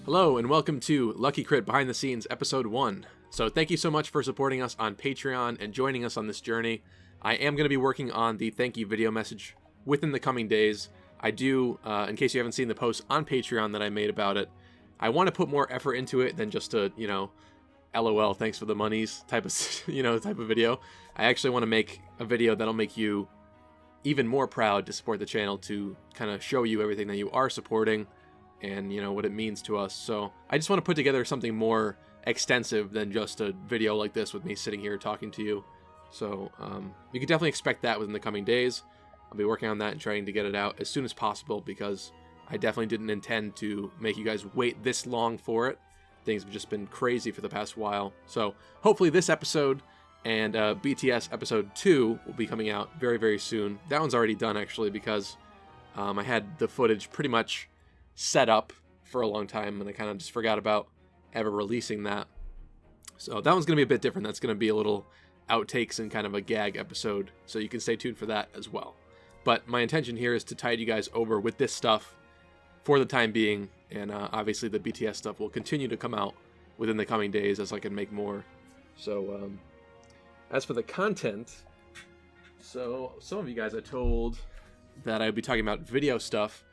Hello and welcome to Lucky Crit Behind the Scenes Episode 1. So thank you so much for supporting us on Patreon and joining us on this journey. I am going to be working on the thank you video message within the coming days. I do, in case you haven't seen the post on Patreon that I made about it, I want to put more effort into it than just a, LOL, thanks for the monies type of, type of video. I actually want to make a video that'll make you even more proud to support the channel, to kind of show you everything that you are supporting and what it means to us. So I just want to put together something more extensive than just a video like this with me sitting here talking to you. So you can definitely expect that within the coming days. I'll be working on that and trying to get it out as soon as possible, because I definitely didn't intend to make you guys wait this long for it. Things have just been crazy for the past while. So hopefully this episode and BTS episode 2 will be coming out very, very soon. That one's already done, actually, because I had the footage pretty much set up for a long time, and I kind of just forgot about ever releasing that. So that one's going to be a bit different. That's going to be a little outtakes and kind of a gag episode, so you can stay tuned for that as well. But my intention here is to tide you guys over with this stuff for the time being, and obviously the BTS stuff will continue to come out within the coming days as I can make more. So as for the content, so some of you guys I told that I'd be talking about video stuff.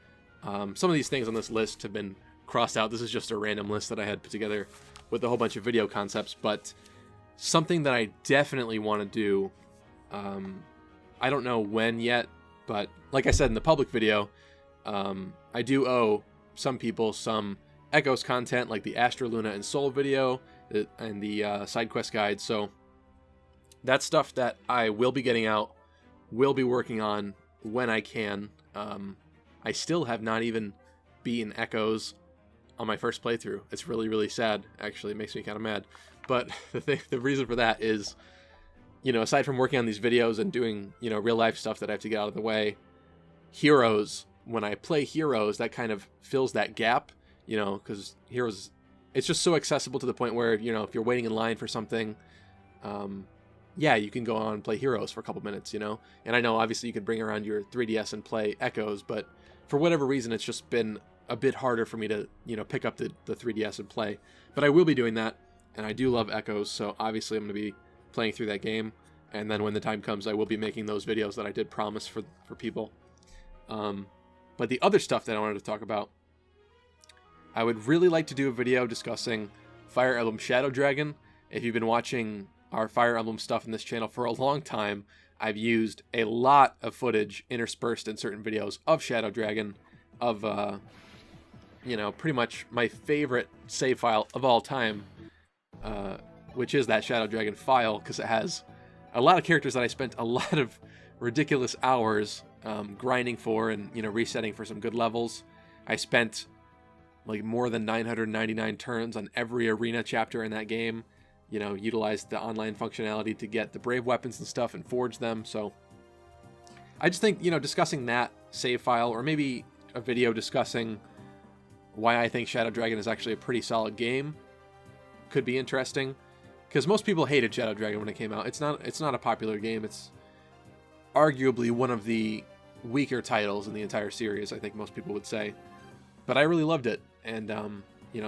Some of these things on this list have been crossed out. This is just a random list that I had put together with a whole bunch of video concepts, but something that I definitely want to do, I don't know when yet, but like I said in the public video, I do owe some people some Echoes content, like the Astra, Luna, and Soul video and the side quest guide. So that's stuff that I will be getting out, will be working on when I can. I still have not even beaten Echoes on my first playthrough. It's really, really sad, actually. It makes me kind of mad. But the reason for that is, aside from working on these videos and doing, real life stuff that I have to get out of the way, Heroes, when I play Heroes, that kind of fills that gap, because Heroes, it's just so accessible to the point where, if you're waiting in line for something, yeah, you can go on and play Heroes for a couple minutes, And I know, obviously, you could bring around your 3DS and play Echoes, but for whatever reason, it's just been a bit harder for me to, pick up the 3DS and play. But I will be doing that, and I do love Echoes, so obviously I'm going to be playing through that game, and then when the time comes, I will be making those videos that I did promise for people. But the other stuff that I wanted to talk about, I would really like to do a video discussing Fire Emblem Shadow Dragon. If you've been watching our Fire Emblem stuff in this channel for a long time, I've used a lot of footage interspersed in certain videos of Shadow Dragon, of, pretty much my favorite save file of all time, which is that Shadow Dragon file, because it has a lot of characters that I spent a lot of ridiculous hours grinding for and, resetting for some good levels. I spent like more than 999 turns on every arena chapter in that game. Utilized the online functionality to get the brave weapons and stuff and forge them. So I just think, discussing that save file, or maybe a video discussing why I think Shadow Dragon is actually a pretty solid game, could be interesting. Because most people hated Shadow Dragon when it came out. It's not a popular game. It's arguably one of the weaker titles in the entire series, I think most people would say. But I really loved it. And,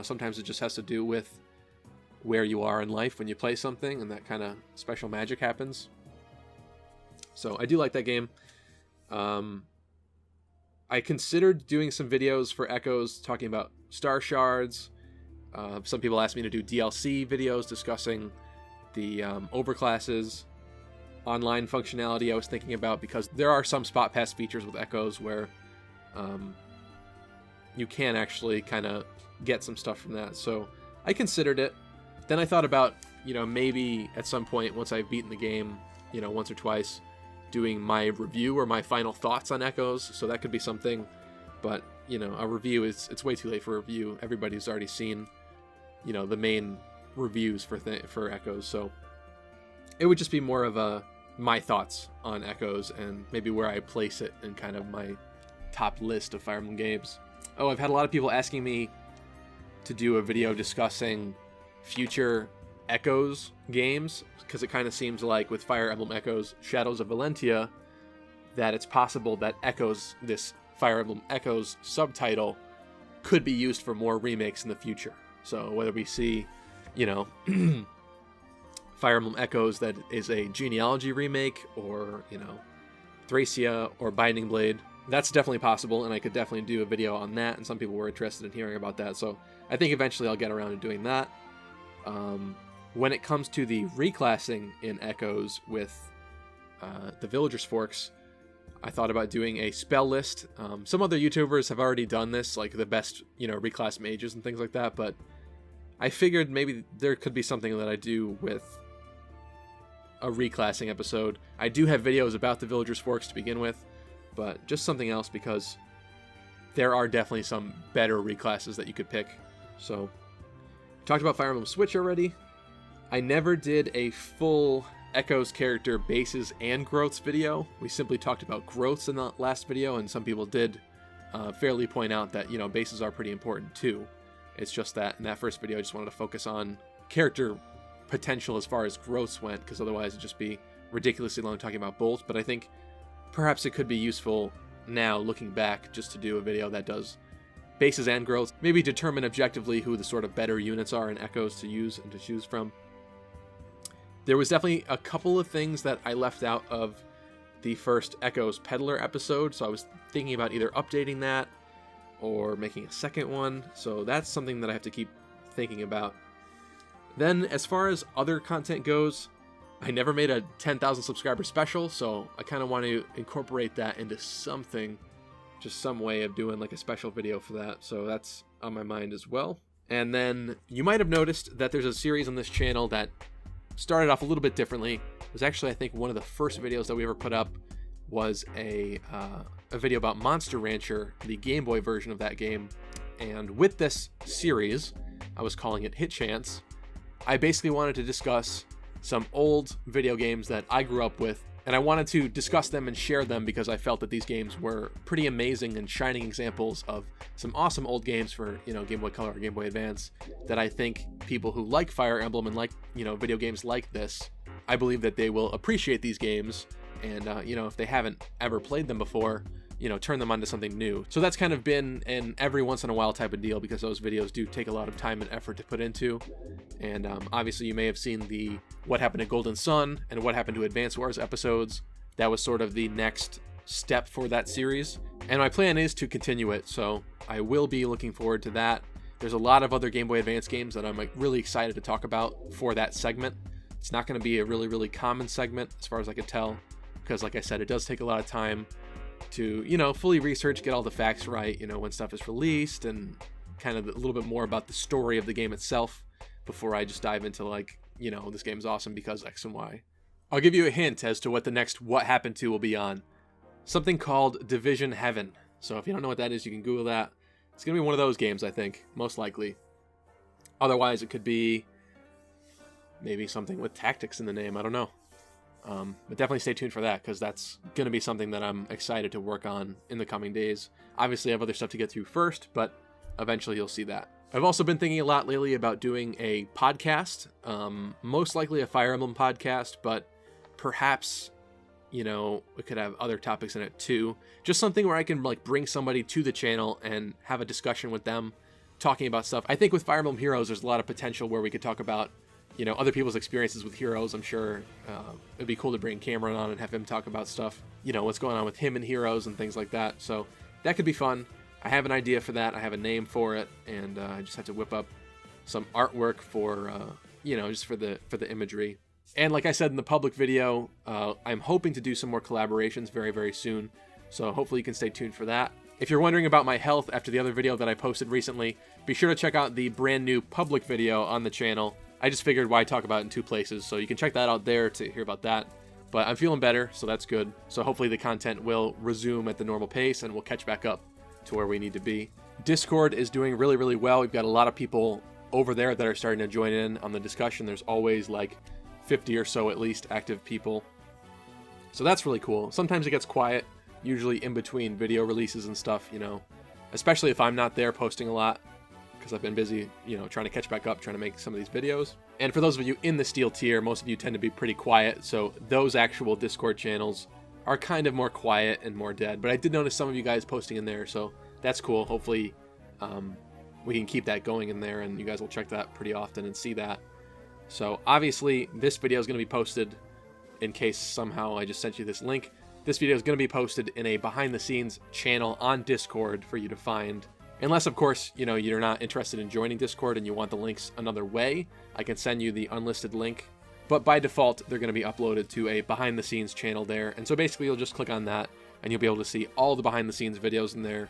sometimes it just has to do with where you are in life when you play something, and that kind of special magic happens. So I do like that game. I considered doing some videos for Echoes talking about Star Shards. Some people asked me to do DLC videos discussing the overclasses, online functionality I was thinking about, because there are some spot pass features with Echoes where you can actually kind of get some stuff from that. So I considered it. Then I thought about, maybe at some point, once I've beaten the game, once or twice, doing my review or my final thoughts on Echoes. So that could be something. But, a review it's way too late for a review. Everybody's already seen, the main reviews for Echoes. So it would just be more of my thoughts on Echoes and maybe where I place it in kind of my top list of Fire Emblem games. Oh, I've had a lot of people asking me to do a video discussing future Echoes games, because it kind of seems like with Fire Emblem Echoes Shadows of Valentia that it's possible that Echoes, this Fire Emblem Echoes subtitle, could be used for more remakes in the future. So whether we see, you know, Fire Emblem Echoes that is a genealogy remake, or, you know, Thracia or Binding Blade, that's definitely possible, and I could definitely do a video on that, and some people were interested in hearing about that, so I think eventually I'll get around to doing that. When it comes to the reclassing in Echoes with the Villagers Forks, I thought about doing a spell list. Some other YouTubers have already done this, like the best, you know, reclass mages and things like that, but I figured maybe there could be something that I do with a reclassing episode. I do have videos about the Villagers Forks to begin with, but just something else, because there are definitely some better reclasses that you could pick. So, talked about Fire Emblem Switch already. I never did a full Echoes character bases and growths video. We simply talked about growths in the last video, and some people did fairly point out that, you know, bases are pretty important too. It's just that in that first video I just wanted to focus on character potential as far as growths went, because otherwise it'd just be ridiculously long talking about both. But I think perhaps it could be useful now, looking back, just to do a video that does bases and growths. Maybe determine objectively who the sort of better units are in Echoes to use and to choose from. There was definitely a couple of things that I left out of the first Echoes Peddler episode, so I was thinking about either updating that or making a second one, so that's something that I have to keep thinking about. Then, as far as other content goes, I never made a 10,000 subscriber special, so I kind of want to incorporate that into something, just some way of doing like a special video for that, so that's on my mind as well. And then you might have noticed that there's a series on this channel that started off a little bit differently. It was actually, I think, one of the first videos that we ever put up was a video about Monster Rancher, the Game Boy version of that game. And with this series, I was calling it Hit Chance, I basically wanted to discuss some old video games that I grew up with, and I wanted to discuss them and share them because I felt that these games were pretty amazing and shining examples of some awesome old games for, you know, Game Boy Color or Game Boy Advance, that I think people who like Fire Emblem and like, you know, video games like this, I believe that they will appreciate these games, and you know, if they haven't ever played them before, you know, turn them onto something new. So that's kind of been an every once in a while type of deal, because those videos do take a lot of time and effort to put into. And obviously you may have seen the What Happened to Golden Sun and What Happened to Advance Wars episodes. That was sort of the next step for that series, and my plan is to continue it, so I will be looking forward to that. There's a lot of other Game Boy Advance games that I'm like really excited to talk about for that segment. It's not going to be a really common segment as far as I can tell, because like I said, it does take a lot of time to, you know, fully research, get all the facts right, you know, when stuff is released, and kind of a little bit more about the story of the game itself before I just dive into, like, you know, this game's awesome because X and Y. I'll give you a hint as to what the next What Happened To will be on. Something called Division Heaven. So if you don't know what that is, you can Google that. It's going to be one of those games, I think, most likely. Otherwise, it could be maybe something with tactics in the name. I don't know. But definitely stay tuned for that, because that's going to be something that I'm excited to work on in the coming days. Obviously, I have other stuff to get through first, but eventually you'll see that. I've also been thinking a lot lately about doing a podcast, most likely a Fire Emblem podcast, but perhaps, you know, we could have other topics in it too. Just something where I can like bring somebody to the channel and have a discussion with them, talking about stuff. I think with Fire Emblem Heroes, there's a lot of potential where we could talk about, you know, other people's experiences with Heroes. I'm sure it'd be cool to bring Cameron on and have him talk about stuff, you know, what's going on with him and Heroes and things like that. So that could be fun. I have an idea for that. I have a name for it, and I just have to whip up some artwork for, you know, just for the imagery. And like I said in the public video, I'm hoping to do some more collaborations very soon. So hopefully you can stay tuned for that. If you're wondering about my health after the other video that I posted recently, be sure to check out the brand new public video on the channel. I just figured why talk about it in two places, so you can check that out there to hear about that. But I'm feeling better, so that's good. So hopefully the content will resume at the normal pace and we'll catch back up to where we need to be. Discord is doing really well. We've got a lot of people over there that are starting to join in on the discussion. There's always like 50 or so at least active people. So that's really cool. Sometimes it gets quiet, usually in between video releases and stuff, you know, especially if I'm not there posting a lot, because I've been busy, you know, trying to catch back up, trying to make some of these videos. And for those of you in the Steel tier, most of you tend to be pretty quiet, so those actual Discord channels are kind of more quiet and more dead. But I did notice some of you guys posting in there, so that's cool. Hopefully we can keep that going in there, and you guys will check that pretty often and see that. So obviously this video is going to be posted, in case somehow I just sent you this link, this video is going to be posted in a behind the scenes channel on Discord for you to find. Unless, of course, you know, you're not interested in joining Discord and you want the links another way, I can send you the unlisted link. But by default, they're going to be uploaded to a behind the scenes channel there. And so basically you'll just click on that and you'll be able to see all the behind the scenes videos in there.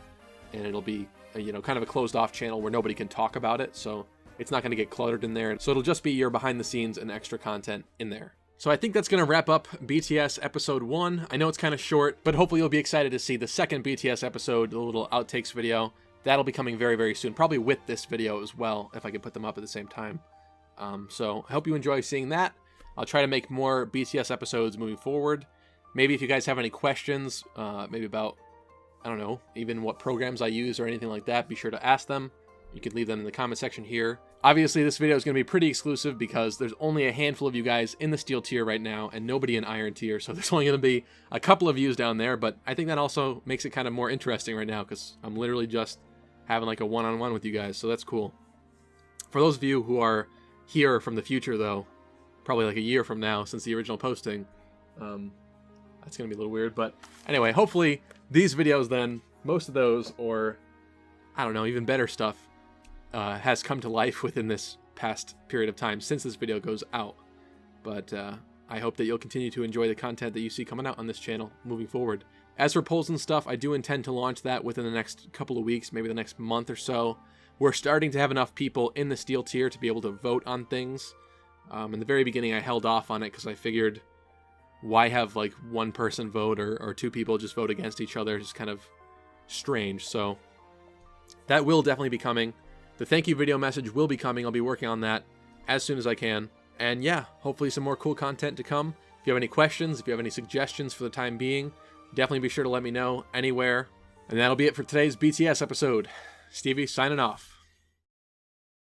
And it'll be, you know, kind of a closed off channel where nobody can talk about it. So it's not going to get cluttered in there. So it'll just be your behind the scenes and extra content in there. So I think that's going to wrap up BTS episode 1. I know it's kind of short, but hopefully you'll be excited to see the second BTS episode, the little outtakes video. That'll be coming very, very soon, probably with this video as well, if I can put them up at the same time. So I hope you enjoy seeing that. I'll try to make more BTS episodes moving forward. Maybe if you guys have any questions, maybe about, I don't know, even what programs I use or anything like that, be sure to ask them. You can leave them in the comment section here. Obviously, this video is going to be pretty exclusive because there's only a handful of you guys in the Steel tier right now and nobody in Iron tier, so there's only going to be a couple of views down there, but I think that also makes it kind of more interesting right now because I'm literally just having like a one-on-one with you guys, so that's cool. For those of you who are here from the future, though, probably like a year from now since the original posting, that's going to be a little weird, but anyway, hopefully these videos then, most of those, or I don't know, even better stuff, has come to life within this past period of time since this video goes out. But I hope that you'll continue to enjoy the content that you see coming out on this channel moving forward. As for polls and stuff, I do intend to launch that within the next couple of weeks, maybe the next month or so. We're starting to have enough people in the Steel tier to be able to vote on things. In the very beginning, I held off on it because I figured, why have like one person vote or two people just vote against each other? It's just kind of strange. So that will definitely be coming. The thank you video message will be coming. I'll be working on that as soon as I can. And yeah, hopefully some more cool content to come. If you have any questions, if you have any suggestions for the time being, definitely be sure to let me know anywhere. And that'll be it for today's BTS episode. Stevie signing off.